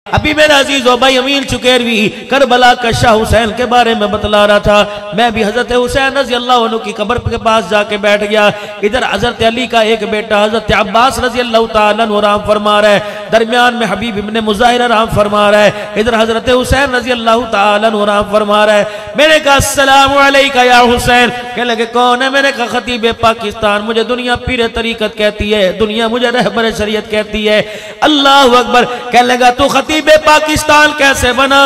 अभी मेरा अजीज भाई अमीन चुकेरवी करबला का शाह हुसैन के बारे में बतला रहा था। मैं भी हजरत हुसैन रजी अल्लाह अन्हु की कब्र के पास जाके बैठ गया। इधर हजरत अली का एक बेटा हजरत अब्बास रजी अल्लाह तआला अन्हु आराम फरमा रहा है, दरमियान में हबीब इब्ने मुज़ाहिर आराम फरमा रहा है, इधर हजरत हुसैन रजी अल्लाह तआला अन्हु आराम फरमा रहा है। मैंने कहा अस्सलामु अलैका या हुसैन। कहने लगे कौन है? मैंने कहा खतीब पाकिस्तान। मुझे दुनिया पीर तरीकत कहती है, दुनिया मुझे रहबर शरीयत कहती है। अल्लाह अकबर। कहने लगा तू खतीब पाकिस्तान कैसे बना?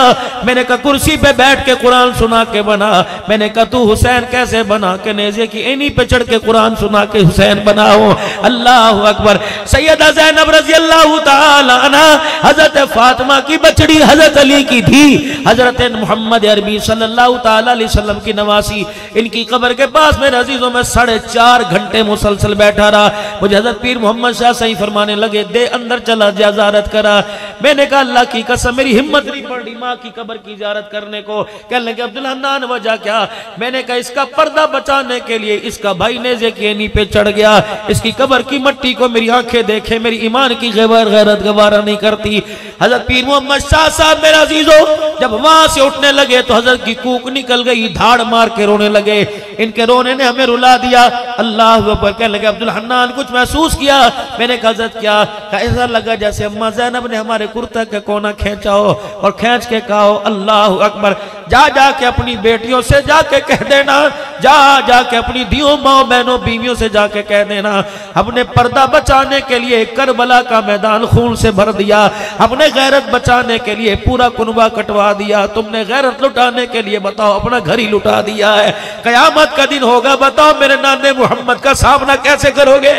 मैंने कहा कुर्सी पे बैठ के कुरान सुना के बना। मैंने कहा तू हुसैन कैसे बना? के नेज़े की एनी पे चढ़ के कुरान सुना के हुसैन बना हो। अल्लाह अकबर। सैयदा ज़ैनब रज़ी अल्लाह तआला अन्हा हजरत फातिमा की बचड़ी हजरत अली की थी, हजरत मोहम्मद अरबी सल्लल्लाहु तआला अलैहि वसल्लम की नवासी। इनकी कब्र के पास मेरे अजीजों में 4.5 घंटे मुसलसल बैठा रहा। मुझे हजरत पीर मोहम्मद शाह सही फरमाने लगे दे अंदर चला जा ज़ियारत करा। मैंने कहा अल्लाह की कसम मेरी हिम्मत नहीं पड़ रही माँ की कब्र की ज़ियारत करने को। कहने लगे अब्दुल हन्नान वजह क्या? मैंने कहा इसका पर्दा बचाने के लिए इसका भाई नेज़े की एनी पे चढ़ गया। इसकी कब्र की मट्टी को मेरी आंखें देखे, मेरी ईमान की गैरत गवारा नहीं करती। हजरत पीर मोहम्मद शाह साहब मेरा अजीजों जब वहां से उठने लगे तो हजरत की कूक निकल गई, धाड़ मार के रोने लगे। इनके रोने ने हमें रुला दिया। अल्लाह अकबर। कहने लगे अब्दुल हन्नान कुछ महसूस किया? मैंने कहा हजरत क्या? ऐसा लगा जैसे अम्मा ज़ैनब ने हमारे कुर्ता के कोना खींचा हो और खींच के कहा हो अल्लाह अकबर। जा जाके अपनी बेटियों से जाके कह देना, जा जाके अपनी दियों माओ बहनों बीवियों से जाके कह देना अपने पर्दा बचाने के लिए करबला का मैदान खून से भर दिया, अपने गैरत बचाने के लिए पूरा कुनबा कटवा दिया, तुमने गैरत लुटाने के लिए बताओ अपना घर ही लुटा दिया है। कयामत का दिन होगा, बताओ मेरे नाने मोहम्मद का सामना कैसे करोगे?